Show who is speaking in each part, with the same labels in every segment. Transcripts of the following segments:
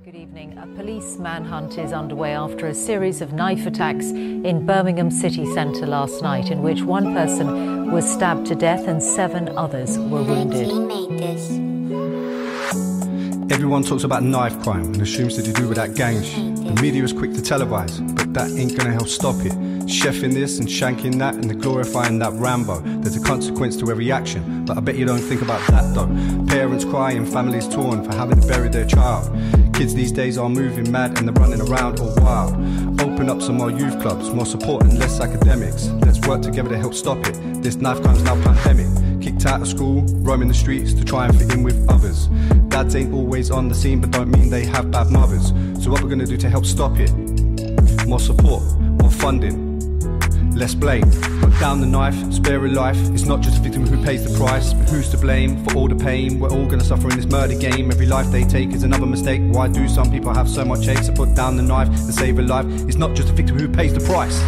Speaker 1: Good evening. A police manhunt is underway after a series of knife attacks in Birmingham city centre last night, in which one person was stabbed to death and 7 others were wounded.
Speaker 2: Everyone talks about knife crime and assumes that to do with that gang shit. The media is quick to televise, but that ain't gonna help stop it. Chefing this and shanking that and glorifying that Rambo. There's a consequence to every action, but I bet you don't think about that though. Parents crying, families torn for having to bury their child. Kids these days are moving mad and they're running around all wild. Open up some more youth clubs, more support and less academics. Let's work together to help stop it. This knife crime's now pandemic. Kicked out of school, roaming the streets to try and fit in with others. Dads ain't always on the scene, but don't mean they have bad mothers. So what we're gonna do to help stop it? More support, more funding, less blame. Put down the knife, spare a life. It's not just a victim who pays the price, but who's to blame for all the pain? We're all gonna suffer in this murder game. Every life they take is another mistake. Why do some people have so much hate? So put down the knife and save a life. It's not just a victim who pays the price.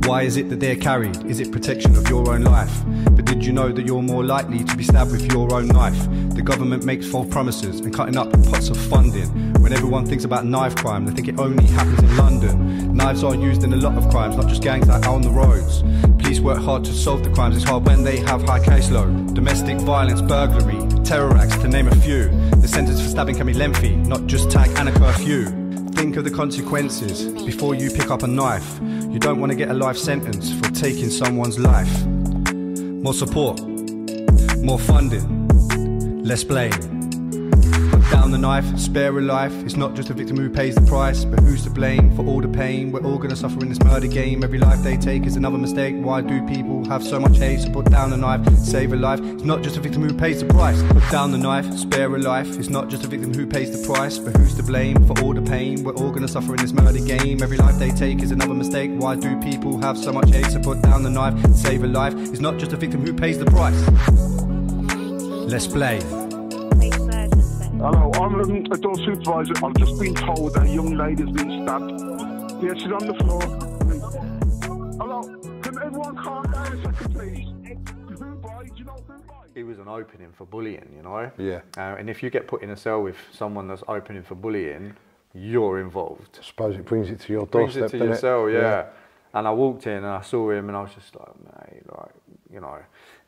Speaker 2: Why is it that they're carried? Is it protection of your own life? But did you know that you're more likely to be stabbed with your own knife? The government makes false promises and cutting up pots of funding. When everyone thinks about knife crime, they think it only happens in London. Knives are used in a lot of crimes, not just gangs that are on the roads. Police work hard to solve the crimes, it's hard when they have high caseload. Domestic violence, burglary, terror acts, to name a few. The sentence for stabbing can be lengthy, not just tag and a curfew. Think of the consequences before you pick up a knife. You don't want to get a life sentence for taking someone's life. More support, more funding, less blame. Put down the knife, spare a life. It's not just a victim who pays the price, but who's to blame for all the pain? We're all gonna suffer in this murder game. Every life they take is another mistake. Why do people have so much hate? So put down the knife, save a life. It's not just a victim who pays the price. Put down the knife, spare a life. It's not just a victim who pays the price, but who's to blame for all the pain? We're all gonna suffer in this murder game. Every life they take is another mistake. Why do people have so much hate? So put down the knife, save a life. It's not just a victim who pays the price. Let's play.
Speaker 3: Hello, I'm a door supervisor. I've just been told that a young lady's been stabbed. Yeah, she's on the floor. Hello, can everyone calm down a second, please? Who by? Do you know who by?
Speaker 4: It was an opening for bullying, you know?
Speaker 2: Yeah.
Speaker 4: And if you get put in a cell with someone that's opening for bullying, you're involved.
Speaker 5: I suppose it brings it to your
Speaker 4: Brings
Speaker 5: doorstep,
Speaker 4: it to your cell, yeah.
Speaker 5: Yeah.
Speaker 4: And I walked in and I saw him and I was just like, mate, like, you know,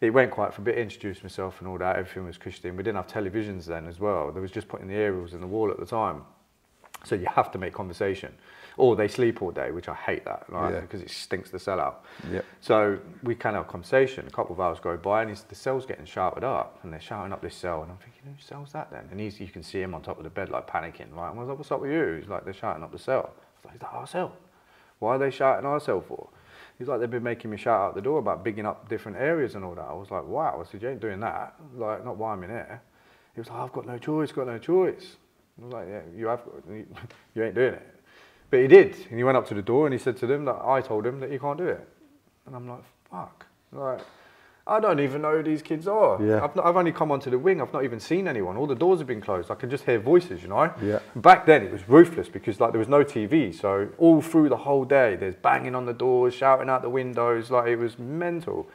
Speaker 4: it went quite for a bit, introduced myself and all that, everything was cushy. We didn't have televisions then as well. There was just putting the aerials in the wall at the time. So you have to make conversation. Or they sleep all day, which I hate that, right?
Speaker 5: Yeah.
Speaker 4: Because it stinks the cell out.
Speaker 5: Yep.
Speaker 4: So we can have a conversation. A couple of hours go by and the cell's getting shouted up and they're shouting up this cell. And I'm thinking, whose cell's that then? And you can see him on top of the bed like panicking, right? And I was like, what's up with you? He's like, they're shouting up the cell. I was like, is that our cell? Why are they shouting our cell for? He's like, they've been making me shout out the door about bigging up different areas and all that. I was like, wow. I said, you ain't doing that. Like, not while I'm in here. He was like, I've got no choice, got no choice. I was like, yeah, you have got, you ain't doing it. But he did. And he went up to the door and he said to them that I told him that you can't do it. And I'm like, fuck. Like, I don't even know who these kids are.
Speaker 5: Yeah.
Speaker 4: I've only come onto the wing. I've not even seen anyone. All the doors have been closed. I can just hear voices, you know?
Speaker 5: Yeah.
Speaker 4: Back then, it was ruthless because like there was no TV. So all through the whole day, there's banging on the doors, shouting out the windows. Like it was mental.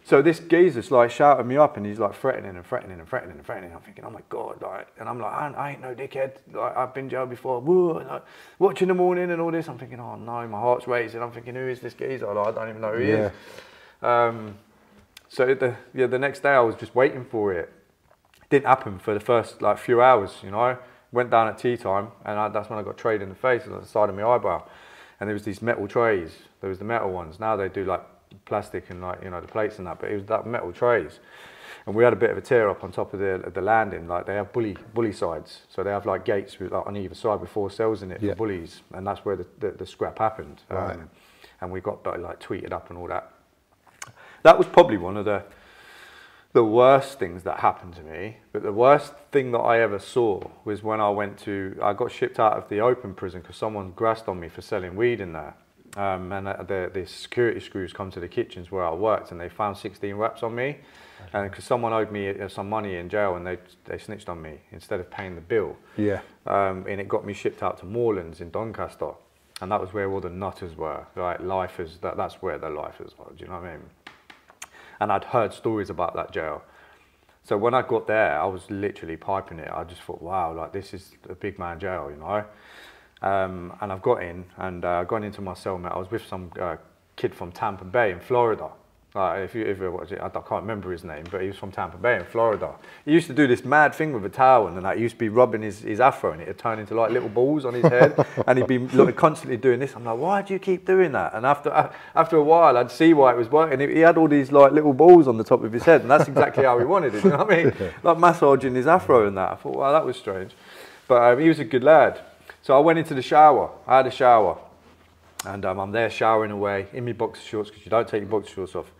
Speaker 4: So this geezer's like shouting me up and he's like threatening and threatening and threatening and threatening. I'm thinking, oh my God. Like, and I'm like, I ain't no dickhead. Like, I've been jailed before. Woo, like, watch in the morning and all this. I'm thinking, oh no, my heart's racing. I'm thinking, who is this geezer? Like, I don't even know who he is. So the next day I was just waiting for it. It didn't happen for the first like few hours, you know. Went down at tea time and that's when I got trayed in the face on the side of my eyebrow. And there was these metal trays. There was the metal ones. Now they do like plastic and like, you know, the plates and that, but it was that metal trays. And we had a bit of a tear up on top of the landing. Like they have bully sides. So they have like gates with, like, on either side with 4 cells in it for bullies. And that's where the scrap happened.
Speaker 5: Right.
Speaker 4: And we got like tweeted up and all that. That was probably one of the worst things that happened to me. But the worst thing that I ever saw was when I got shipped out of the open prison because someone grassed on me for selling weed in there. And the security screws come to the kitchens where I worked and they found 16 raps on me. And because someone owed me some money in jail and they snitched on me instead of paying the bill. Yeah. And it got me shipped out to Moorlands in Doncaster. And that was where all the nutters were, like lifers, that's where the lifers were, do you know what I mean? And I'd heard stories about that jail. So when I got there, I was literally piping it. I just thought, wow, like this is a big man jail, you know. And I've got in, and gone into my cellmate. I was with some kid from Tampa Bay in Florida. If you watch it, I can't remember his name, but he was from Tampa Bay in Florida. He used to do this mad thing with a towel, and he used to be rubbing his afro, and it would turn into like little balls on his head, and he'd be constantly doing this. I'm like, why do you keep doing that? And after a while, I'd see why it was working. He had all these like little balls on the top of his head, and that's exactly how he wanted it. You know what I mean? Like massaging his afro and that. I thought, wow, that was strange, but he was a good lad. So I went into the shower. I had a shower. And I'm there showering away in my boxer shorts, because you don't take your boxer shorts off,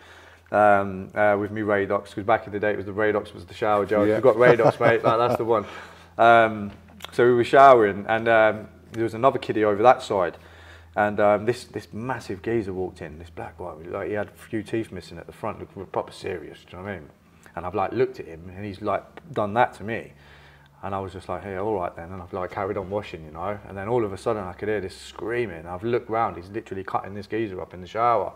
Speaker 4: with me Radox, because back in the day it was the Radox was the shower gel.
Speaker 2: Yeah.
Speaker 4: If you've got Radox, mate, that's the one. So we were showering, and there was another kiddie over that side, and this massive geezer walked in, this black guy, like he had a few teeth missing at the front, looking proper serious, do you know what I mean? And I've like looked at him, and he's like done that to me. And I was just like, hey, all right then. And I've like carried on washing, you know. And then all of a sudden I could hear this screaming. I've looked round, he's literally cutting this geezer up in the shower.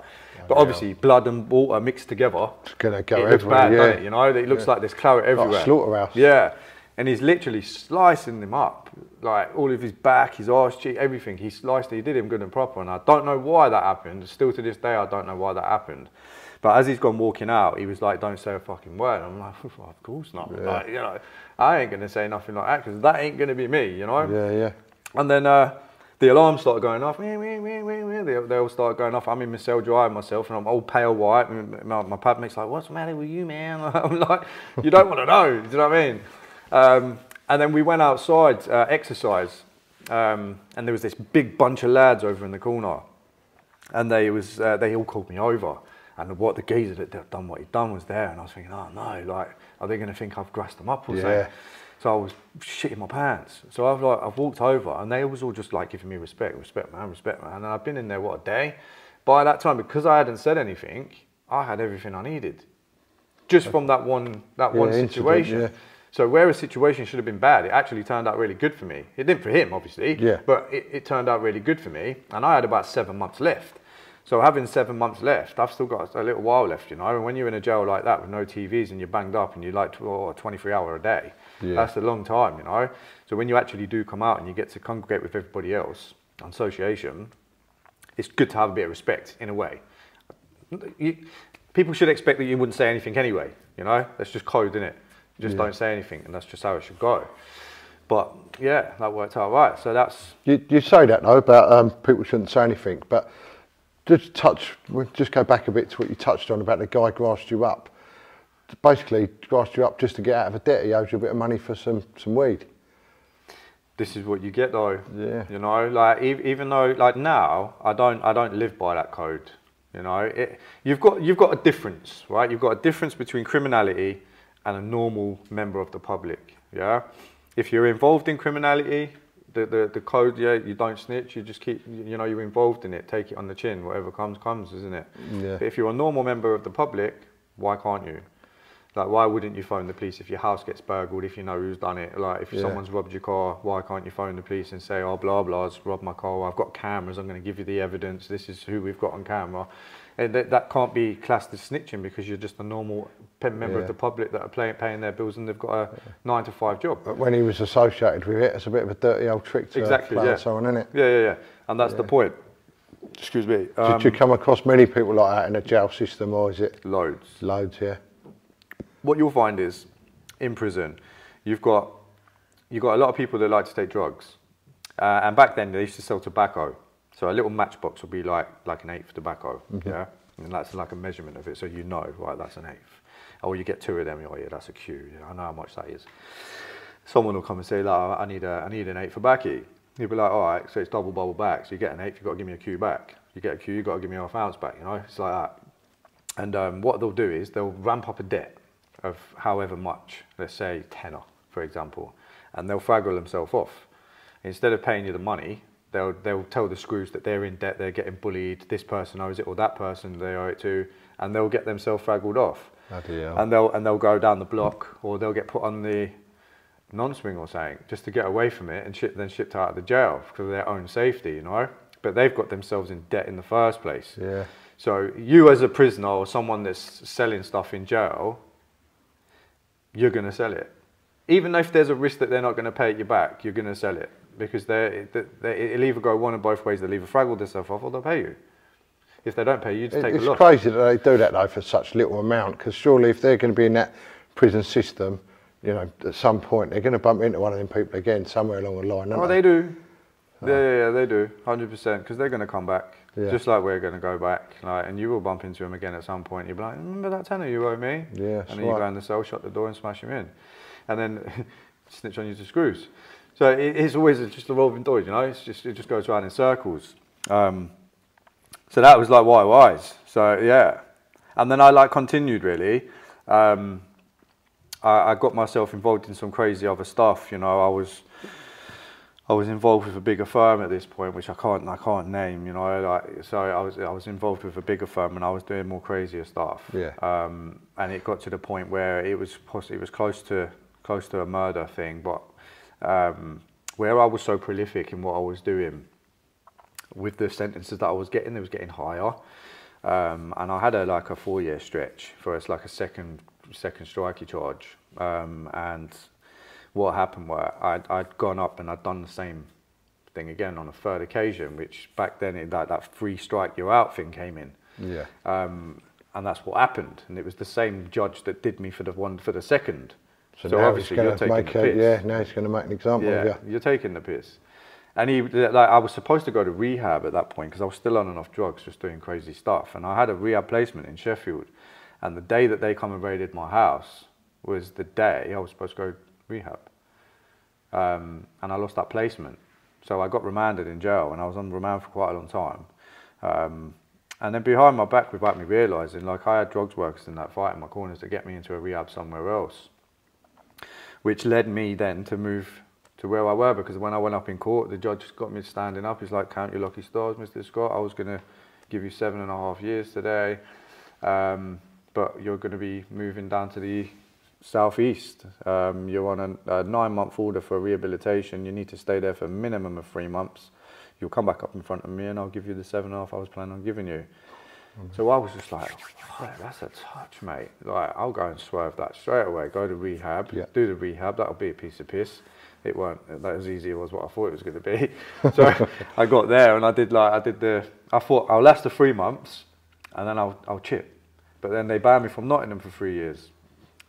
Speaker 4: But obviously blood and water mixed together.
Speaker 2: It's gonna go
Speaker 4: it looks
Speaker 2: everywhere,
Speaker 4: bad,
Speaker 2: yeah.
Speaker 4: doesn't it? You know, it looks like there's claret everywhere.
Speaker 2: Like a slaughterhouse.
Speaker 4: Yeah. And he's literally slicing them up. Like all of his back, his arse cheek, everything. He sliced it, he did him good and proper. And I don't know why that happened. Still to this day, I don't know why that happened. But as he's gone walking out, he was like, don't say a fucking word. I'm like, well, of course not.
Speaker 2: Yeah.
Speaker 4: Like, you know, I ain't going to say nothing like that, because that ain't going to be me, you know?
Speaker 2: Yeah, yeah.
Speaker 4: And then the alarms started going off. They all started going off. I'm in my cell drying myself, and I'm all pale white. And my pad mate's like, what's the matter with you, man? I'm like, you don't want to know. Do you know what I mean? And then we went outside, exercise. And there was this big bunch of lads over in the corner. And they all called me over. And what the geezer that had done what he'd done was there, and I was thinking, oh no, like, are they going to think I've grassed them up or something? So I was shitting my pants. So I've walked over, and they was all just like giving me respect, man. And I've been in there, what, a day? By that time, because I hadn't said anything, I had everything I needed, just from that one situation.
Speaker 2: Incident, yeah.
Speaker 4: So where a situation should have been bad, it actually turned out really good for me. It didn't for him, obviously, but it turned out really good for me, and I had about 7 months left. So having 7 months left, I've still got a little while left, you know. And when you're in a jail like that with no TVs and you're banged up and you're like 23 hours a day, that's a long time, you know. So when you actually do come out and you get to congregate with everybody else on association, it's good to have a bit of respect in a way. People should expect that you wouldn't say anything anyway, you know. That's just code, isn't it? You just don't say anything, and that's just how it should go. But yeah, that worked out right. So that's...
Speaker 2: You say that though, about people shouldn't say anything, but we'll just go back a bit to what you touched on about the guy grassed you up. Basically, grassed you up just to get out of a debt. He owes you a bit of money for some weed.
Speaker 4: This is what you get though.
Speaker 2: Yeah.
Speaker 4: You know, like even though like now I don't live by that code. You know, you've got a difference, right? You've got a difference between criminality and a normal member of the public. Yeah. If you're involved in criminality, the code, you don't snitch, you just keep, you know, you're involved in it, take it on the chin, whatever comes, isn't it?
Speaker 2: Yeah.
Speaker 4: But if you're a normal member of the public, why can't you? Like, why wouldn't you phone the police if your house gets burgled, if you know who's done it? Like, if someone's robbed your car, why can't you phone the police and say, oh, blah, blah's robbed my car, I've got cameras, I'm going to give you the evidence, this is who we've got on camera. And that can't be classed as snitching, because you're just a normal member of the public that are paying their bills, and they've got a 9 to 5 job.
Speaker 2: But when he was associated with it, it's a bit of a dirty old trick to play someone, isn't it?
Speaker 4: Yeah. And that's the point. Excuse me.
Speaker 2: Did you come across many people like that in the jail system, or is it?
Speaker 4: Loads.
Speaker 2: Loads, yeah.
Speaker 4: What you'll find is, in prison, you've got a lot of people that like to take drugs. And back then, they used to sell tobacco. So a little matchbox would be like an eighth of tobacco, yeah? And that's like a measurement of it, so you know, right, that's an eighth. Or you get 2 of them, oh yeah, that's a Q, I know how much that is. Someone will come and say, like, I need an eighth of backy. You'll be like, all right, so it's double bubble back, so you get an eighth, you've got to give me a Q back. You get a Q, you've got to give me half ounce back, you know, it's like that. And what they'll do is they'll ramp up a debt of however much, let's say tenner, for example, and they'll fraggle themselves off. Instead of paying you the money, they'll tell the screws that they're in debt, they're getting bullied, this person owes it, or that person they owe it to, and they'll get themselves fraggled off. And they'll go down the block, or they'll get put on the non-swing or something, just to get away from it, and then shipped out of the jail because of their own safety, you know. But they've got themselves in debt in the first place.
Speaker 2: Yeah.
Speaker 4: So you as a prisoner or someone that's selling stuff in jail, you're going to sell it. Even if there's a risk that they're not going to pay it you back, you're going to sell it. Because it'll either go one of both ways. They'll either fraggle themselves off or they'll pay you. If they don't pay you, just take a loss.
Speaker 5: It's crazy that they do that though for such little amount, because surely if they're going to be in that prison system, you know, at some point they're going to bump into one of them people again somewhere along the line, aren't
Speaker 4: they do. Yeah, they do, 100%, because they're going to come back, just like we're going to go back, like, and you will bump into them again at some point. You'll be like, remember that tenner you owe me?
Speaker 5: Yeah,
Speaker 4: and then you go in the cell, shut the door and smash him in. And then snitch on you to screws. So it's always just a revolving door, you know, it just goes around in circles. So that was like white wise. So yeah, and then I like continued really. I got myself involved in some crazy other stuff. You know, I was involved with a bigger firm at this point, which I can't name. You know, like, so I was involved with a bigger firm, and I was doing more crazier stuff.
Speaker 5: Yeah.
Speaker 4: And it got to the point where it was close to a murder thing, but where I was so prolific in what I was doing, with the sentences that I was getting, it was getting higher. And I had a 4-year stretch for it's like a second strikey charge. And what happened was I'd gone up and I'd done the same thing again on a third occasion, which back then that 3 strike you're out thing came in.
Speaker 5: Yeah.
Speaker 4: And that's what happened. And it was the same judge that did me for the second.
Speaker 5: So obviously you're taking the piss. Yeah, now he's going to make an example of you.
Speaker 4: You're taking the piss. And I was supposed to go to rehab at that point because I was still on and off drugs, just doing crazy stuff. And I had a rehab placement in Sheffield. And the day that they come and raided my house was the day I was supposed to go rehab. And I lost that placement. So I got remanded in jail, and I was on remand for quite a long time. And then behind my back, without me realising, like I had drugs workers in that fight in my corners to get me into a rehab somewhere else, which led me then to move to where I were, because when I went up in court, the judge got me standing up. He's like, count your lucky stars, Mr. Scott. I was going to give you 7.5 years today, but you're going to be moving down to the southeast. You're on a 9-month order for rehabilitation. You need to stay there for a minimum of 3 months. You'll come back up in front of me and I'll give you the 7.5 I was planning on giving you. So I was just like, oh, that's a touch, mate. Like, I'll go and swerve that straight away. Go to rehab, do the rehab. That'll be a piece of piss. It weren't that as easy as what I thought it was going to be. So I got there and I thought I'll last the 3 months and then I'll chip. But then they banned me from Nottingham for 3 years.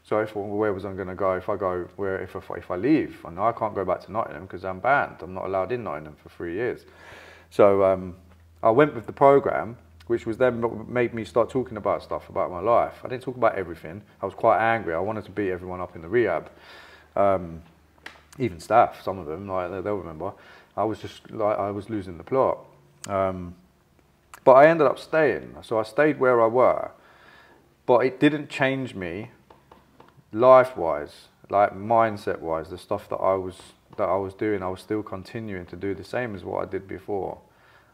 Speaker 4: So I thought, well, where was I going to go if I leave? I know I can't go back to Nottingham because I'm banned. I'm not allowed in Nottingham for 3 years. So I went with the programme, which was then made me start talking about stuff about my life. I didn't talk about everything. I was quite angry. I wanted to beat everyone up in the rehab. Even staff, some of them, like they'll remember. I was just like, I was losing the plot. But I ended up staying. So I stayed where I were, but it didn't change me life-wise, like mindset-wise. The stuff that I was doing, I was still continuing to do the same as what I did before.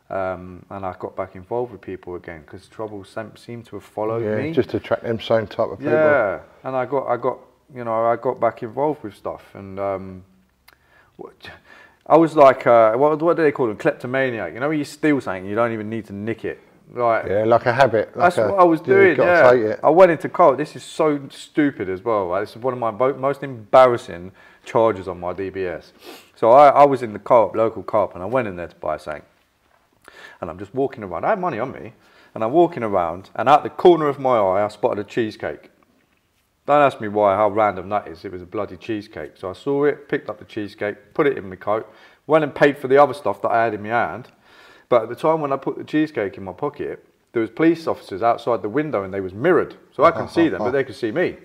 Speaker 4: And I got back involved with people again because trouble seemed to have followed me.
Speaker 5: Just to attract them same type of people.
Speaker 4: Yeah, and I got back involved with stuff, and I was like, what do they call them? Kleptomaniac. You know, when you steal something, you don't even need to nick it. Like,
Speaker 5: yeah, like a habit.
Speaker 4: That's what I was doing. Yeah, I went into court. This is so stupid as well. Right? This is one of my most embarrassing charges on my DBS. So I was in the co-op, local co-op, and I went in there to buy something. And I'm just walking around. I had money on me, and I'm walking around, and out the corner of my eye, I spotted a cheesecake. Don't ask me why, how random that is. It was a bloody cheesecake. So I saw it, picked up the cheesecake, put it in my coat, went and paid for the other stuff that I had in my hand. But at the time when I put the cheesecake in my pocket, there was police officers outside the window and they was mirrored. So I couldn't see them, but they could see me.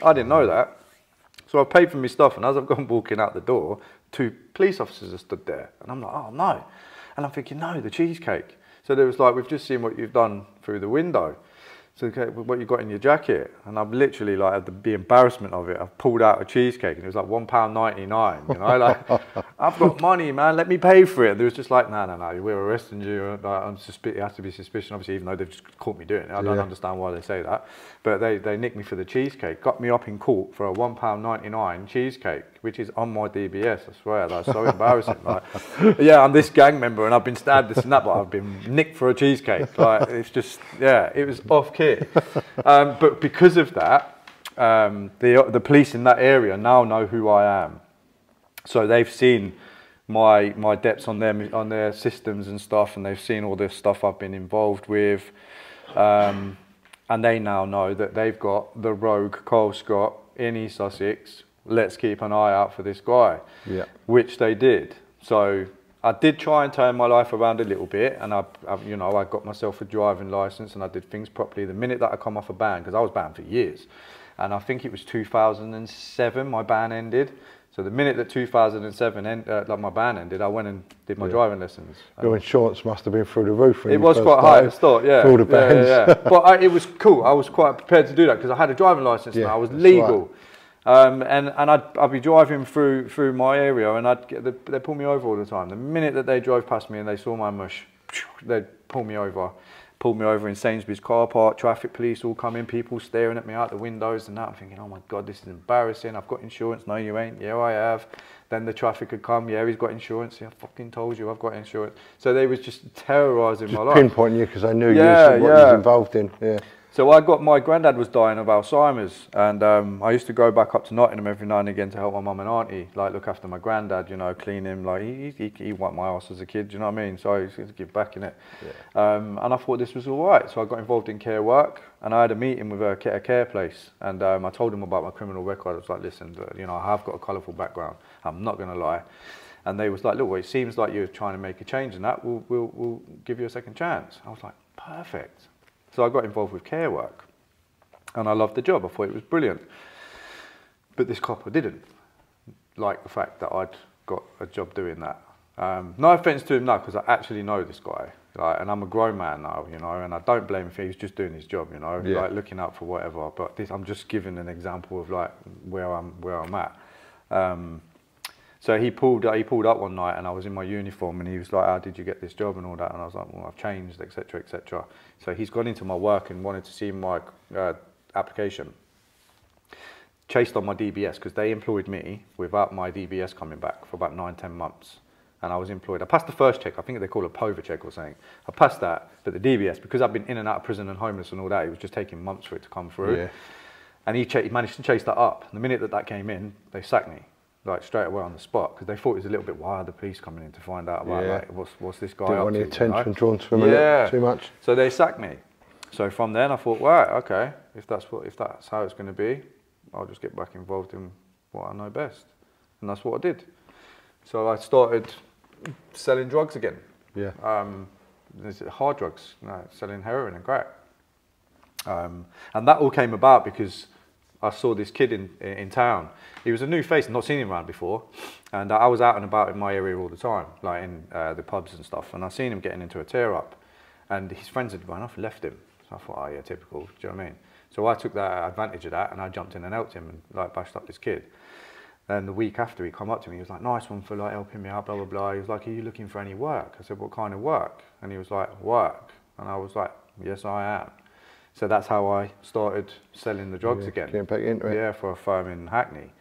Speaker 4: I didn't know that. So I paid for my stuff, and as I've gone walking out the door, 2 police officers have stood there. And I'm like, oh no. And I'm thinking, no, the cheesecake. So there was like, we've just seen what you've done through the window. So okay, what you got in your jacket? And I've literally, like, had the embarrassment of it. I've pulled out a cheesecake and it was like £1.99. You know, like, I've got money, man. Let me pay for it. And they was just like, no, we're arresting you. It has to be suspicion, obviously, even though they've just caught me doing it. I don't understand why they say that. But they nicked me for the cheesecake. Got me up in court for a £1.99 cheesecake, which is on my DBS. I swear, that's so embarrassing. Like, yeah, I'm this gang member and I've been stabbed, this and that, but I've been nicked for a cheesecake. Like, it's just, yeah, it was off kit. But because of that, the police in that area now know who I am. So they've seen my depths on their systems and stuff, and they've seen all this stuff I've been involved with. And they now know that they've got the rogue Carl Scott in East Sussex. Let's keep an eye out for this guy, which they did. So I did try and turn my life around a little bit, and I got myself a driving license, and I did things properly. The minute that I come off a ban, because I was banned for years, and I think it was 2007 my ban ended. So the minute that 2007 my ban ended, I went and did my driving lessons.
Speaker 5: Your insurance must have been through the roof. When
Speaker 4: it was quite high at the start, yeah.
Speaker 5: For all the bans.
Speaker 4: But it was cool. I was quite prepared to do that because I had a driving license and I was legal. Right. And I'd be driving through my area, and they'd pull me over all the time. The minute that they drove past me and they saw my mush, they'd pull me over in Sainsbury's car park, traffic police all coming, people staring at me out the windows and that. I'm thinking, oh my God, this is embarrassing. I've got insurance. No, you ain't. Yeah, I have. Then the traffic would come. Yeah, he's got insurance. Yeah, I fucking told you I've got insurance. So they was just terrorising my life.
Speaker 5: Pinpointing you because I knew what you was involved in. Yeah.
Speaker 4: So my granddad was dying of Alzheimer's, and I used to go back up to Nottingham every now and again to help my mum and auntie, like look after my granddad, you know, clean him. Like he wiped my ass as a kid, you know what I mean? So I used to give back in it. Yeah. And I thought this was all right, so I got involved in care work, and I had a meeting with a care place, and I told them about my criminal record. I was like, listen, you know, I have got a colourful background. I'm not going to lie. And they was like, look, well, it seems like you're trying to make a change in that. We'll give you a second chance. I was like, perfect. So I got involved with care work, and I loved the job. I thought it was brilliant. But this copper didn't like the fact that I'd got a job doing that. No offence to him now, because I actually know this guy, like, and I'm a grown man now, you know, and I don't blame him for he's just doing his job, you know, like looking out for whatever. But I'm just giving an example of like where I'm at. So he pulled up one night, and I was in my uniform, and he was like, how did you get this job and all that? And I was like, well, I've changed, etc., etc. So he's gone into my work and wanted to see my application. Chased on my DBS, because they employed me without my DBS coming back for about 9-10 months. And I was employed. I passed the first check. I think they call it a POVA check or something. I passed that, but the DBS, because I've been in and out of prison and homeless and all that, it was just taking months for it to come through. Yeah. And he managed to chase that up. And the minute that came in, they sacked me. Like straight away on the spot, because they thought it was a little bit, why are the police coming in to find out about like what's this guy up to? Didn't want the attention drawn to him too much. So they sacked me. So from then I thought, right, okay, if that's how it's going to be, I'll just get back involved in what I know best, and that's what I did. So I started selling drugs again. Yeah. Hard drugs, selling heroin and crack. And that all came about because I saw this kid in town. He was a new face, not seen him around before, and I was out and about in my area all the time, like in the pubs and stuff, and I seen him getting into a tear-up, and his friends had run off and left him. So I thought, oh yeah, typical, do you know what I mean? So I took that advantage of that, and I jumped in and helped him and like bashed up this kid. Then the week after, he come up to me, he was like, nice one for like helping me out, blah, blah, blah. He was like, are you looking for any work? I said, what kind of work? And he was like, work. And I was like, yes, I am. So that's how I started selling the drugs again.
Speaker 5: Getting back into it.
Speaker 4: Yeah, for a firm in Hackney.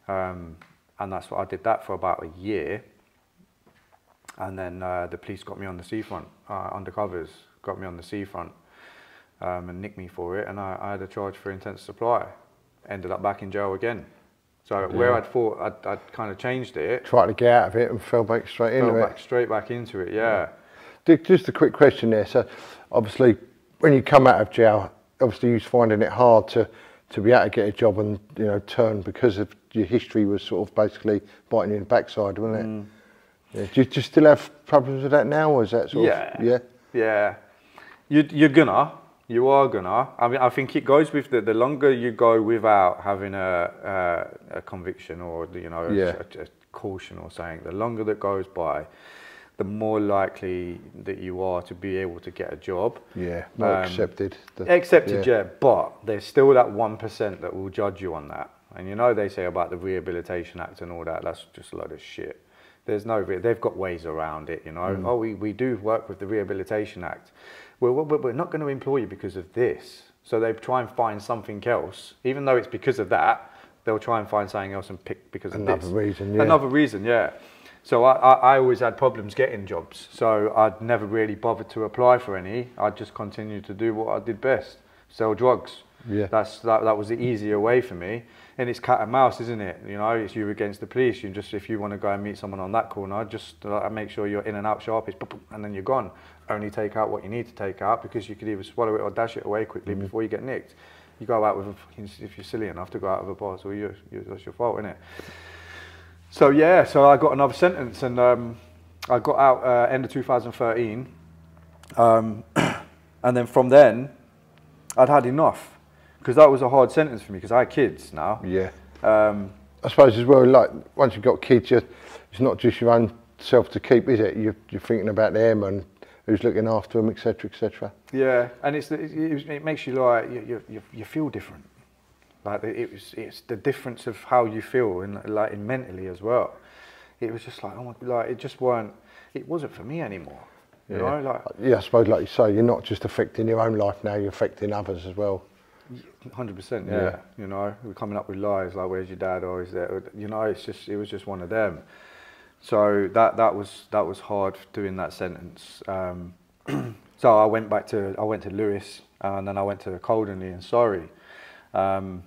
Speaker 4: And that's what I did that for about a year. And then the police got me on the seafront, undercovers, got me on the seafront and nicked me for it. And I had a charge for intent to supply. Ended up back in jail again. So where I'd thought I'd kind of changed it.
Speaker 5: Tried to get out of it and fell back straight into it.
Speaker 4: Straight back into it, yeah.
Speaker 5: Just a quick question there. So obviously, when you come out of jail, obviously you're finding it hard to be able to get a job and, you know, turn, because of your history was sort of basically biting you in the backside, wasn't it? Yeah. Do you still have problems with that now, or is that sort of...
Speaker 4: Yeah. You are gonna. I mean, I think it goes with the longer you go without having a conviction or, you know, a caution or something, the longer that goes by, the more likely that you are to be able to get a job.
Speaker 5: Yeah, more accepted.
Speaker 4: Yeah, but there's still that 1% that will judge you on that. And you know, they say about the Rehabilitation Act and all that, that's just a load of shit. There's no, they've got ways around it, you know. Oh, we do work with the Rehabilitation Act. Well, we're not going to employ you because of this. So they try and find something else, even though it's because of that, they'll try and find something else and pick because of this. Another reason, yeah. So I always had problems getting jobs, so I'd never really bothered to apply for any. I'd just continue to do what I did best, sell drugs.
Speaker 5: Yeah.
Speaker 4: That was the easier way for me. And it's cat and mouse, isn't it? You know, it's you against the police. You just, if you want to go and meet someone on that corner, just make sure you're in and out sharpish, and then you're gone. Only take out what you need to take out, because you could either swallow it or dash it away quickly before you get nicked. You go out with if you're silly enough to go out of a bar, so that's your fault, isn't it? So yeah, so I got another sentence, and I got out end of 2013, and then from then, I'd had enough. Because that was a hard sentence for me, because I had kids now.
Speaker 5: Yeah. I suppose as well, like, once you've got kids, it's not just your own self to keep, is it? You're thinking about them and who's looking after them, etc., etc.
Speaker 4: Yeah, and it makes you like, you feel different. Like, it's the difference of how you feel, in mentally as well. It was just like, oh my, like, it wasn't for me anymore. You know, like.
Speaker 5: Yeah, I suppose, like you say, you're not just affecting your own life now, you're affecting others as well.
Speaker 4: 100%, yeah. You know, we're coming up with lies like, "Where's your dad?" or "Is there?" You know, it was just one of them. So that was hard doing that sentence. So I went to Lewis, and then I went to Coldenley and Surrey. And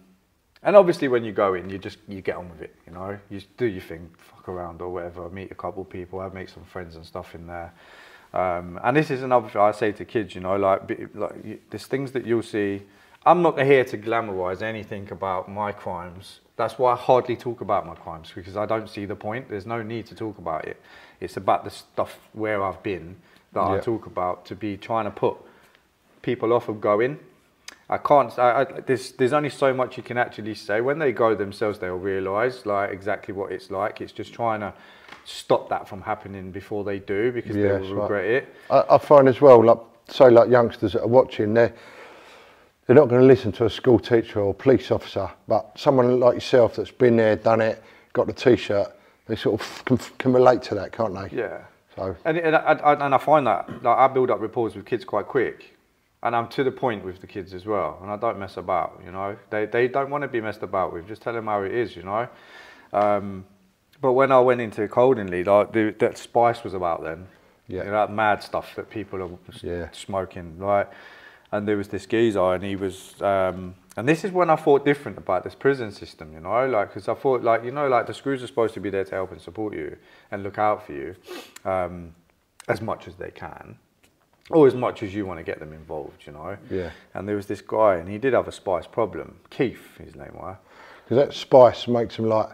Speaker 4: obviously, when you go in, you get on with it. You know, you do your thing, fuck around or whatever. Meet a couple of people, I make some friends and stuff in there. And this is another thing I say to kids. You know, like there's things that you'll see. I'm not here to glamorise anything about my crimes. That's why I hardly talk about my crimes, because I don't see the point. There's no need to talk about it. It's about the stuff where I've been that I talk about, to be trying to put people off of going. I can't. There's only so much you can actually say. When they go themselves, they'll realise like exactly what it's like. It's just trying to stop that from happening before they do, because they will regret it.
Speaker 5: I find as well, like, say, like youngsters that are watching, they're not going to listen to a school teacher or police officer, but someone like yourself that's been there, done it, got the T-shirt, they sort of can relate to that, can't they?
Speaker 4: Yeah.
Speaker 5: So.
Speaker 4: And I find that, like, I build up rapport with kids quite quick, and I'm to the point with the kids as well, and I don't mess about, you know. They don't want to be messed about with, just tell them how it is, you know. But when I went into Coldenley, like, that spice was about then.
Speaker 5: Yeah.
Speaker 4: You know, that mad stuff that people are smoking, like. And there was this geezer, and he was, and this is when I thought different about this prison system, you know, like, because I thought, like, you know, like, the screws are supposed to be there to help and support you and look out for you, as much as they can, or as much as you want to get them involved, you know.
Speaker 5: Yeah.
Speaker 4: And there was this guy, and he did have a spice problem. Keith, his name was.
Speaker 5: Because that spice makes them like,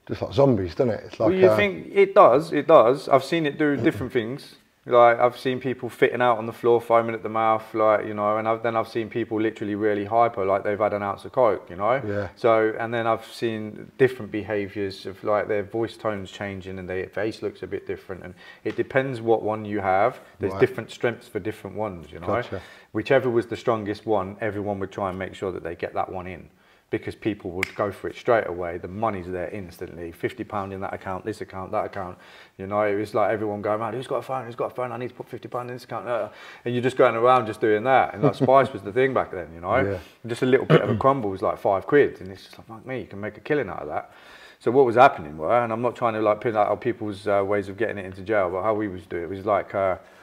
Speaker 5: just like zombies, doesn't it? It's like.
Speaker 4: Well, you think it does? It does. I've seen it do different things. Like, I've seen people fitting out on the floor, foaming at the mouth, like, you know, and then I've seen people literally really hyper, like they've had an ounce of coke, you know.
Speaker 5: Yeah.
Speaker 4: So, and then I've seen different behaviours of, like, their voice tones changing and their face looks a bit different, and it depends what one you have. There's different strengths for different ones, you know.
Speaker 5: Gotcha. Whichever
Speaker 4: was the strongest one, everyone would try and make sure that they get that one in, because people would go for it straight away. The money's there instantly. £50 in that account, this account, that account. You know, it was like everyone going around, who's got a phone, who's got a phone, I need to put £50 in this account. And you're just going around just doing that. And like, spice was the thing back then, you know.
Speaker 5: Yeah.
Speaker 4: Just a little bit of a crumble was like £5. And it's just like, fuck me, you can make a killing out of that. So what was happening were, and I'm not trying to like pin out people's ways of getting it into jail, but how we was doing it was like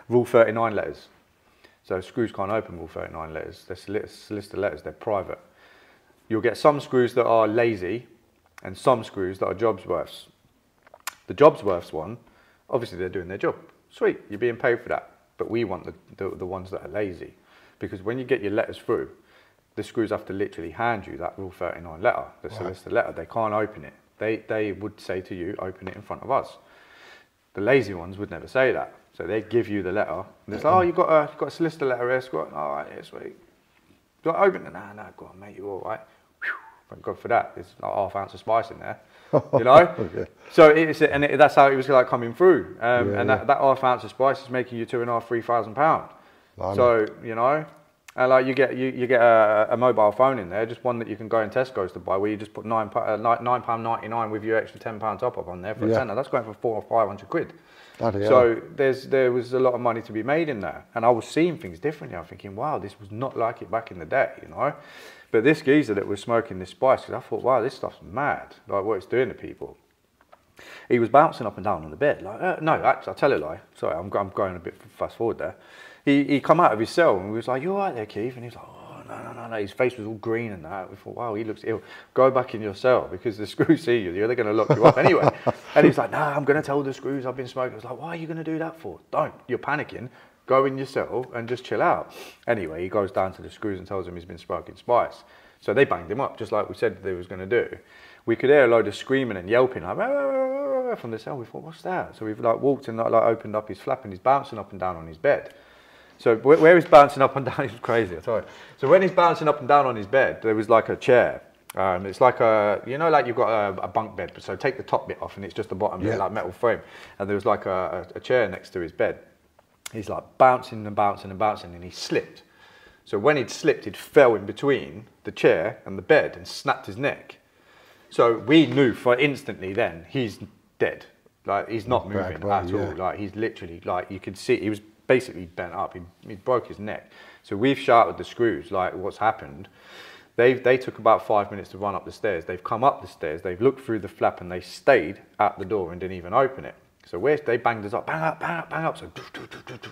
Speaker 4: Rule 39 letters. So screws can't open Rule 39 letters. They're solicitor letters, they're private. You'll get some screws that are lazy and some screws that are Jobsworths. The Jobsworths one, obviously they're doing their job. Sweet, you're being paid for that. But we want the ones that are lazy. Because when you get your letters through, the screws have to literally hand you that Rule 39 letter, the solicitor letter. They can't open it. They would say to you, open it in front of us. The lazy ones would never say that. So they give you the letter. And it's like, oh, you've got a solicitor letter here, Scott. All right, yeah, sweet. Do I open it? No, go on, mate, you're all right. Thank God for that. There's like half ounce of spice in there, you know.
Speaker 5: Okay.
Speaker 4: So that's how it was like coming through. And that half ounce of spice is making you £2,500, £3,000. So you know, and like you get a mobile phone in there, just one that you can go in Tesco's to buy, where you just put £9.99 with your extra £10 top up on there for a tenner. That's going for 400 or 500 quid. So there was a lot of money to be made in there, and I was seeing things differently. I'm thinking, wow, this was not like it back in the day, you know. But this geezer that was smoking this spice, because I thought, wow, this stuff's mad, like what it's doing to people. He was bouncing up and down on the bed, like, no, actually, I'll tell a lie. Sorry, I'm going a bit fast forward there. He come out of his cell and we was like, you all right there, Keith? And he was like, oh no. His face was all green and that. We thought, wow, he looks ill. Go back in your cell because the screws see you. They're going to lock you up anyway. And he's like, no, I'm going to tell the screws I've been smoking. I was like, why are you going to do that for? Don't. You're panicking. Go in your cell and just chill out. Anyway, he goes down to the screws and tells them he's been smoking spice. So they banged him up, just like we said they was going to do. We could hear a load of screaming and yelping like from the cell. We thought, what's that? So we've like walked and like opened up his flap and he's bouncing up and down on his bed. So where he's bouncing up and down, it's crazy, I tell you. So when he's bouncing up and down on his bed, there was like a chair. It's like you know, like you've got a bunk bed. So take the top bit off and it's just the bottom bit, like metal frame. And there was like a chair next to his bed. He's like bouncing and bouncing and bouncing and he slipped. So when he'd slipped, he'd fell in between the chair and the bed and snapped his neck. So we knew for instantly then, he's dead. Like he's not moving at all. Like he's literally, like you could see, he was basically bent up. He broke his neck. So we've shouted the screws, like what's happened. They took about 5 minutes to run up the stairs. They've come up the stairs, they've looked through the flap and they stayed at the door and didn't even open it. So they banged us up, bang up, bang up, bang up. So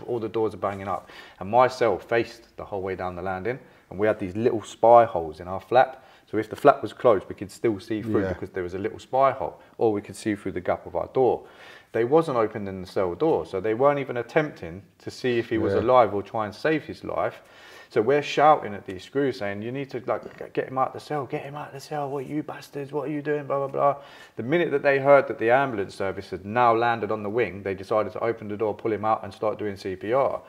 Speaker 4: all the doors are banging up. And my cell faced the whole way down the landing. And we had these little spy holes in our flap. So if the flap was closed, we could still see through because there was a little spy hole. Or we could see through the gap of our door. They wasn't opening the cell door. So they weren't even attempting to see if he was alive or try and save his life. So we're shouting at these screws saying, you need to like get him out of the cell, get him out of the cell, what are you bastards, what are you doing, blah, blah, blah. The minute that they heard that the ambulance service had now landed on the wing, they decided to open the door, pull him out and start doing CPR.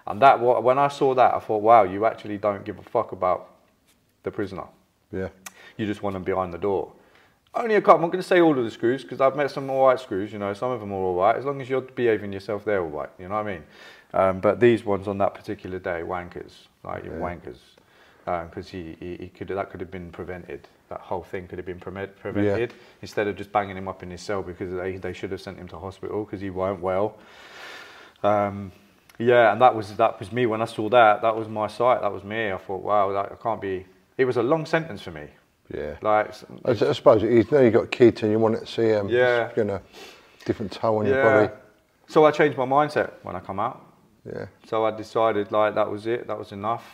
Speaker 4: And when I saw that, I thought, wow, you actually don't give a fuck about the prisoner. Yeah. You just want them behind the door. Only a couple, I'm going to say all of the screws, because I've met some all right screws, you know, some of them are all right. As long as you're behaving yourself, they're all right, you know what I mean? But these ones on that particular day, wankers, like wankers. Because that could have been prevented. That whole thing could have been prevented instead of just banging him up in his cell because they should have sent him to hospital because he weren't well. Yeah, and that was me when I saw that. That was my sight. That was me. I thought, wow, that can't be. It was a long sentence for me. Yeah. Like
Speaker 5: I suppose you know you got kids and you want to see them.
Speaker 4: Yeah.
Speaker 5: You know, different toll on your body.
Speaker 4: So I changed my mindset when I come out.
Speaker 5: Yeah.
Speaker 4: So I decided like that was it. That was enough.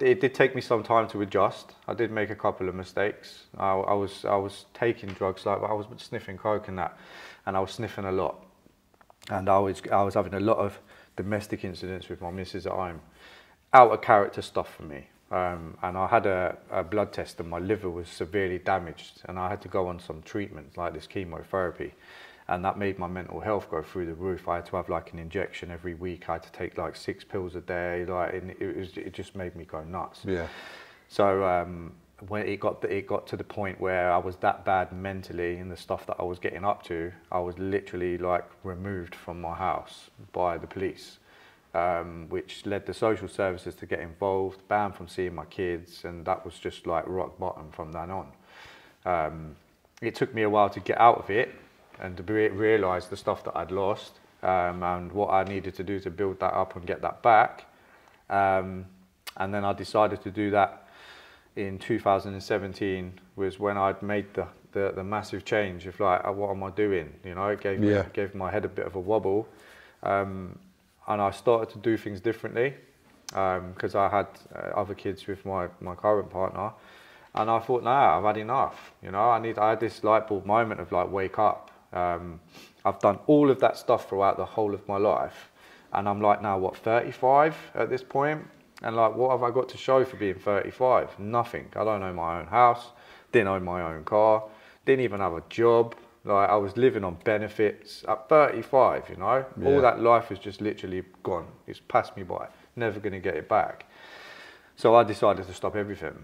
Speaker 4: It did take me some time to adjust. I did make a couple of mistakes. I was taking drugs, like I was sniffing coke and that, and I was sniffing a lot, and I was having a lot of domestic incidents with my missus at home, out of character stuff for me. And I had a blood test and my liver was severely damaged, and I had to go on some treatment like this chemotherapy. And that made my mental health go through the roof. I had to have like an injection every week. I had to take like 6 pills a day. Like it just made me go nuts. Yeah. So when it got to the point where I was that bad mentally in the stuff that I was getting up to, I was literally like removed from my house by the police, which led the social services to get involved, banned from seeing my kids, and that was just like rock bottom from then on. It took me a while to get out of it and to realise the stuff that I'd lost and what I needed to do to build that up and get that back. And then I decided to do that in 2017 was when I'd made the massive change of like, what am I doing? You know, it gave my head a bit of a wobble. And I started to do things differently because I had other kids with my current partner. And I thought, nah, I've had enough. You know, I had this light bulb moment of like, wake up. I've done all of that stuff throughout the whole of my life, and I'm like now what, 35 at this point, and like what have I got to show for being 35? Nothing. I don't own my own house, didn't own my own car, didn't even have a job. Like I was living on benefits at 35, you know. All that life is just literally gone. It's passed me by, never going to get it back. So I decided to stop everything.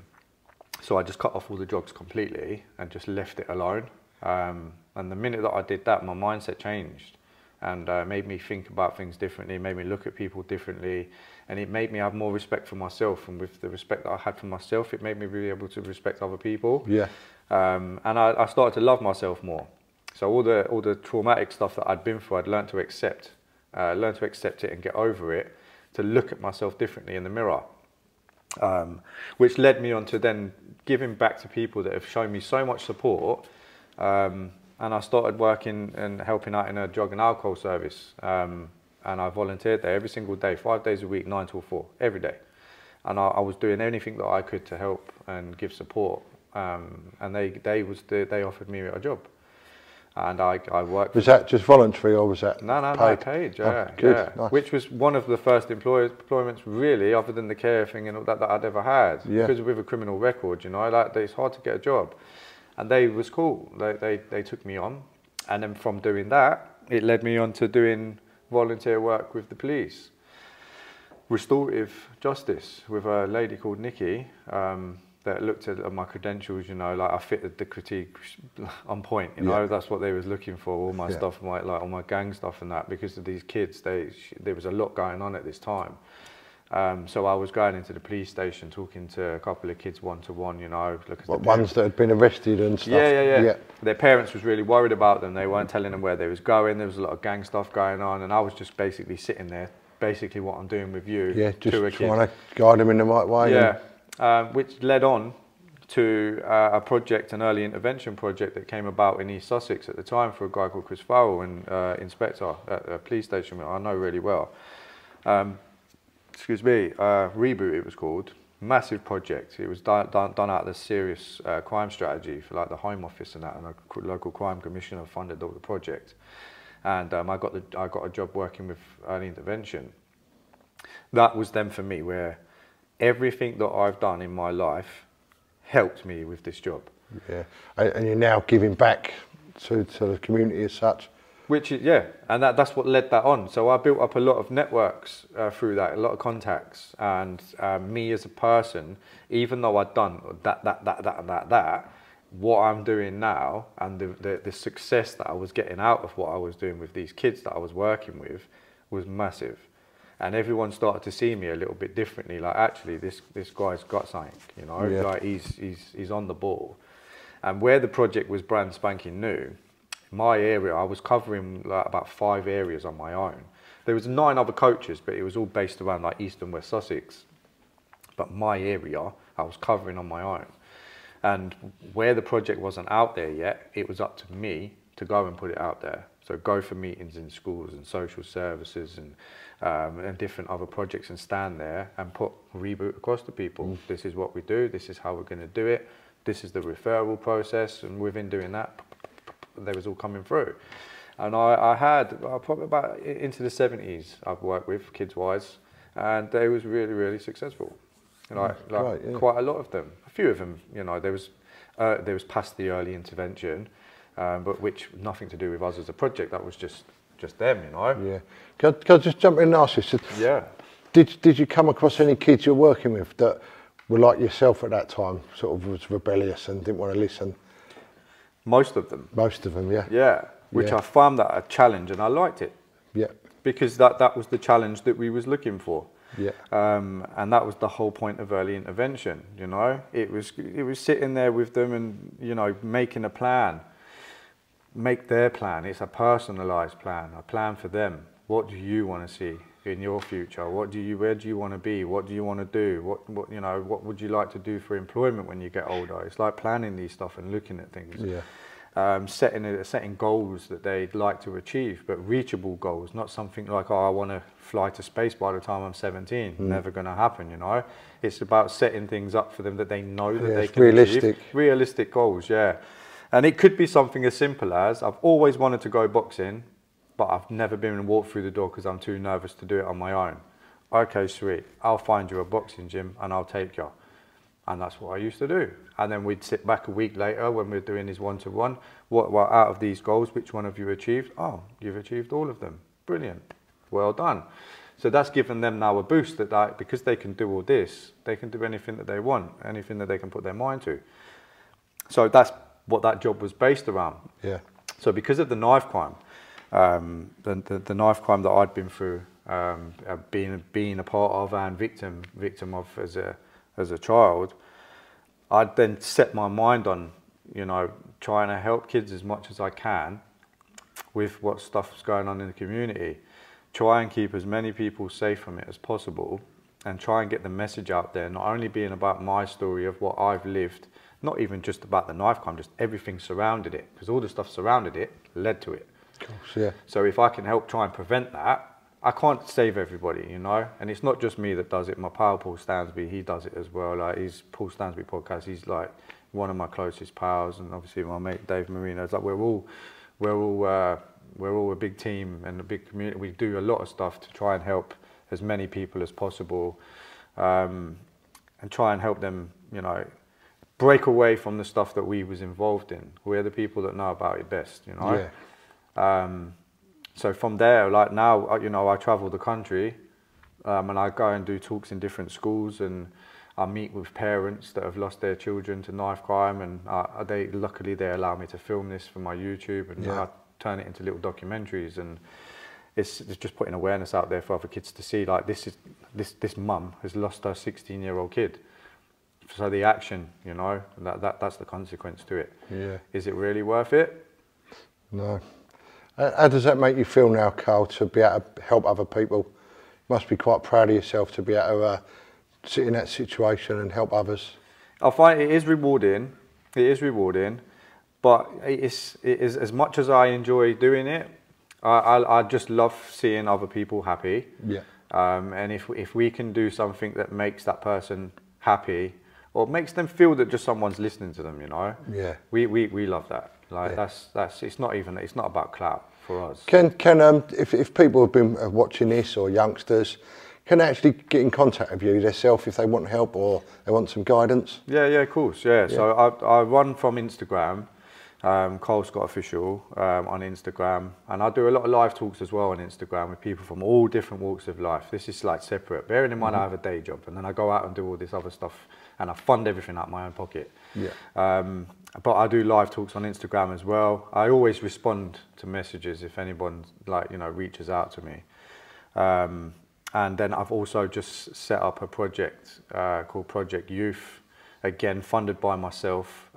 Speaker 4: So I just cut off all the drugs completely and just left it alone. And the minute that I did that, my mindset changed and made me think about things differently, made me look at people differently, and it made me have more respect for myself. And with the respect that I had for myself, it made me be able to respect other people. Yeah. And I started to love myself more. So all the traumatic stuff that I'd been through, I'd learned to accept it and get over it, to look at myself differently in the mirror. Which led me on to then giving back to people that have shown me so much support. And I started working and helping out in a drug and alcohol service. And I volunteered there every single day, 5 days a week, 9 till 4, every day. and I was doing anything that I could to help and give support. And they offered me a job, and I worked.
Speaker 5: Was that just voluntary, or was that
Speaker 4: no paid?
Speaker 5: Yeah, good,
Speaker 4: yeah.
Speaker 5: nice.
Speaker 4: Which was one of the first employments really, other than the care thing and all that I'd ever had.
Speaker 5: Yeah.
Speaker 4: Because with a criminal record, you know, like it's hard to get a job, and they was cool. They took me on, and then from doing that, it led me on to doing volunteer work with the police. Restorative justice with a lady called Nikki. That looked at my credentials, you know, like I fitted the critique on point, you know, that's what they was looking for, all my stuff, like all my gang stuff and that, because of these kids, there was a lot going on at this time. So I was going into the police station, talking to a couple of kids one-to-one, you know.
Speaker 5: Ones that had been arrested and stuff?
Speaker 4: Yeah. Their parents was really worried about them, they weren't telling them where they was going, there was a lot of gang stuff going on, and I was just basically sitting there, basically what I'm doing with you.
Speaker 5: Yeah, just trying to guide them in the right way.
Speaker 4: Yeah. Which led on to a project, an early intervention project that came about in East Sussex at the time for a guy called Chris Farrell, an inspector at a police station I know really well. Reboot it was called. Massive project. It was done out of the serious crime strategy for like the Home Office and that, and a local crime commissioner funded all the project. And I got a job working with early intervention. That was then for me where everything that I've done in my life helped me with this job.
Speaker 5: Yeah, and you're now giving back to the community as such.
Speaker 4: Which is, yeah, and that's what led that on. So I built up a lot of networks through that, a lot of contacts, and me as a person, even though I'd done that, what I'm doing now and the success that I was getting out of what I was doing with these kids that I was working with was massive. And everyone started to see me a little bit differently. Like, actually, this guy's got something, you know.
Speaker 5: Yeah.
Speaker 4: Like he's on the ball. And where the project was brand spanking new, my area, I was covering like about 5 areas on my own. There was 9 other coaches, but it was all based around like East and West Sussex. But my area, I was covering on my own. And where the project wasn't out there yet, it was up to me to go and put it out there. So go for meetings in schools and social services and different other projects and stand there and put Reboot across to people. This is what we do, this is how we're going to do it, this is the referral process, and within doing that, they was all coming through. And I had probably about into the 70s I've worked with, kids-wise, and they was really, really successful. Quite a lot of them. A few of them, you know, there was past the early intervention, but which nothing to do with us as a project. That was just them, you know.
Speaker 5: Yeah. Can I just jump in and ask you? So
Speaker 4: yeah.
Speaker 5: Did you come across any kids you're working with that were like yourself at that time, sort of was rebellious and didn't want to listen?
Speaker 4: Most of them.
Speaker 5: Most of them, yeah.
Speaker 4: Yeah. Which I found that a challenge, and I liked it. Yeah. Because that was the challenge that we was looking for. Yeah. And that was the whole point of early intervention, you know. It was sitting there with them and, you know, making a plan. Make their plan. It's a personalised plan, a plan for them. What do you want to see in your future? Where do you want to be? What do you want to do? What you know, what would you like to do for employment when you get older? It's like planning these stuff and looking at things. Yeah. Setting goals that they'd like to achieve, but reachable goals, not something like, oh, I want to fly to space by the time I'm 17. Never going to happen, you know. It's about setting things up for them that they know that they can achieve. Realistic goals, yeah. And it could be something as simple as, I've always wanted to go boxing, but I've never been and walked through the door because I'm too nervous to do it on my own. Okay, sweet. I'll find you a boxing gym and I'll take you. And that's what I used to do. And then we'd sit back a week later when we're doing his one-to-one. What out of these goals, which one have you achieved? Oh, you've achieved all of them. Brilliant. Well done. So that's given them now a boost that because they can do all this, they can do anything that they want, anything that they can put their mind to. So that's what that job was based around. Yeah. So because of the knife crime, the knife crime that I'd been through, being a part of and victim of as a child, I'd then set my mind on, you know, trying to help kids as much as I can with what stuff's going on in the community. Try and keep as many people safe from it as possible, and try and get the message out there, not only being about my story of what I've lived, not even just about the knife crime, just everything surrounded it, because all the stuff surrounded it led to it.
Speaker 5: Of course, yeah.
Speaker 4: So if I can help try and prevent that, I can't save everybody, you know, and it's not just me that does it. My pal Paul Stansby, he does it as well. Like his Paul Stansby podcast, he's like one of my closest pals, and obviously my mate Dave Marino. It's like we're all a big team and a big community. We do a lot of stuff to try and help as many people as possible, and try and help them, you know, break away from the stuff that we was involved in. We're the people that know about it best, you know. Yeah. So from there, like now, you know, I travel the country, and I go and do talks in different schools, and I meet with parents that have lost their children to knife crime, and luckily they allow me to film this for my YouTube, and I turn it into little documentaries, and it's just putting awareness out there for other kids to see. Like this mum has lost her 16-year-old kid. So the action, you know, that's the consequence to it. Yeah. Is it really worth it?
Speaker 5: No. How does that make you feel now, Carl, to be able to help other people? You must be quite proud of yourself to be able to sit in that situation and help others. I
Speaker 4: find it is rewarding. It is rewarding, but it is as much as I enjoy doing it, I just love seeing other people happy. Yeah. And if we can do something that makes that person happy, or makes them feel that just someone's listening to them, you know. Yeah. We love that. Like that's it's not about clout for us. If people have been watching this, or youngsters, can they actually get in contact with you themselves if they want help or they want some guidance? Yeah, of course. Yeah. So I run from Instagram, Carl Scott Official on Instagram, and I do a lot of live talks as well on Instagram with people from all different walks of life. This is like separate. Bearing in mind I have a day job, and then I go out and do all this other stuff, and I fund everything out of my own pocket. Yeah. But I do live talks on Instagram as well. I always respond to messages if anyone, like, you know, reaches out to me. And then I've also just set up a project called Project Youth, again funded by myself.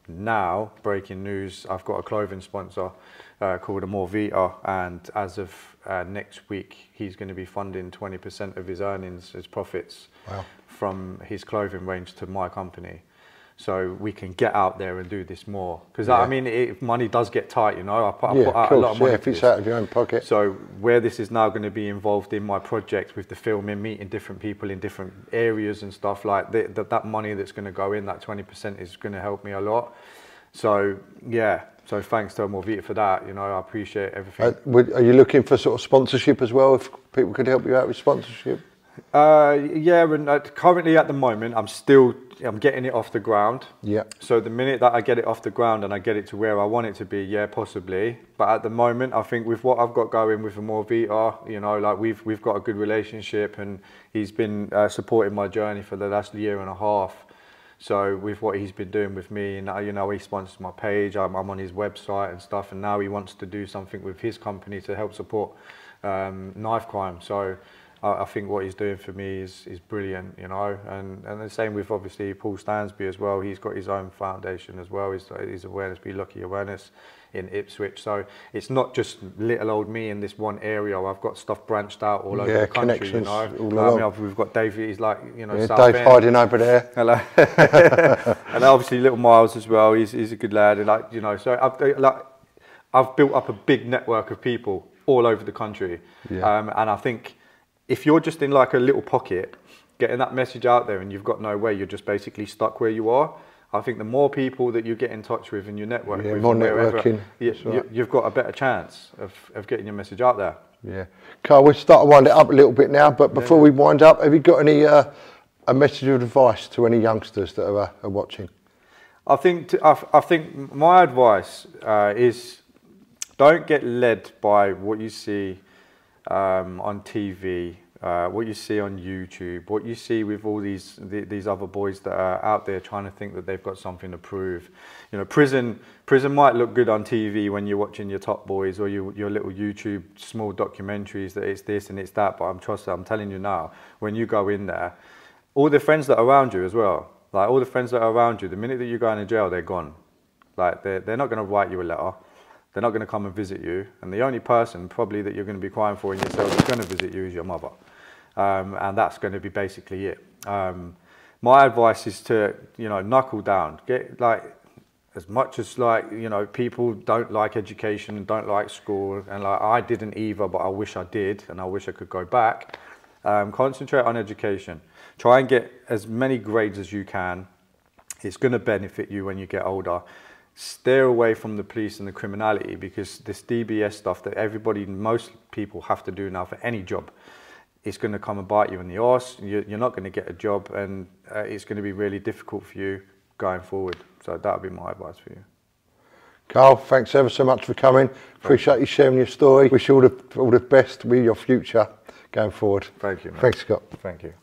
Speaker 4: Now, breaking news, I've got a clothing sponsor called Amorvita, and as of next week, he's going to be funding 20% of his earnings, his profits, from his clothing range to my company. So we can get out there and do this more. Because I mean, money does get tight, you know. I put out a lot of money.
Speaker 5: If it's out of your own pocket.
Speaker 4: So where this is now going to be involved in my project with the filming, meeting different people in different areas and stuff, like that money that's going to go in, that 20% is going to help me a lot. So yeah, so thanks to Amorvita for that. You know, I appreciate everything.
Speaker 5: Are you looking for sort of sponsorship as well? If people could help you out with sponsorship?
Speaker 4: Yeah, and currently at the moment, I'm getting it off the ground. Yeah. So the minute that I get it off the ground and I get it to where I want it to be, yeah, possibly. But at the moment, I think with what I've got going with Amorvita, you know, like we've got a good relationship, and he's been supporting my journey for the last year and a half. So with what he's been doing with me, and you know, he sponsors my page, I'm on his website and stuff, and now he wants to do something with his company to help support knife crime. So I think what he's doing for me is brilliant, you know, and the same with obviously Paul Stansby as well. He's got his own foundation as well. His Awareness Be Lucky Awareness in Ipswich. So it's not just little old me in this one area. I've got stuff branched out all over the country, you know. We've got Dave, he's like, you know,
Speaker 5: Dave hiding over there.
Speaker 4: Hello. And obviously little Miles as well. He's a good lad, and like, you know, so I've built up a big network of people all over the country, and I think, if you're just in like a little pocket, getting that message out there and you've got no way, you're just basically stuck where you are. I think the more people that you get in touch with and you network with,
Speaker 5: more networking,
Speaker 4: you've got a better chance of getting your message out there.
Speaker 5: Yeah. Carl, we'll start to wind it up a little bit now, but before we wind up, have you got any a message of advice to any youngsters that are watching?
Speaker 4: I think my advice is, don't get led by what you see on TV, what you see on YouTube, what you see with all these other boys that are out there trying to think that they've got something to prove. You know, prison might look good on TV when you're watching your Top Boys or your little YouTube small documentaries that it's this and it's that, but I'm telling you now, when you go in there, all the friends that are around you as well, like all the friends that are around you, the minute that you go into jail, they're gone. Like they're not going to write you a letter. They're not going to come and visit you, and the only person probably that you're going to be crying for in yourself that's going to visit you is your mother, and that's going to be basically it. My advice is to, you know, knuckle down. as much as like, you know, people don't like education and don't like school, and like I didn't either, but I wish I did, and I wish I could go back. Concentrate on education. Try and get as many grades as you can. It's going to benefit you when you get older. Steer away from the police and the criminality, because this DBS stuff that most people have to do now for any job, it's going to come and bite you in the arse. You're not going to get a job, and it's going to be really difficult for you going forward. So that would be my advice for you.
Speaker 5: Carl, thanks ever so much for coming. Appreciate you sharing your story. Wish you all the best with your future going forward.
Speaker 4: Thank you, mate.
Speaker 5: Thanks, Scott.
Speaker 4: Thank you.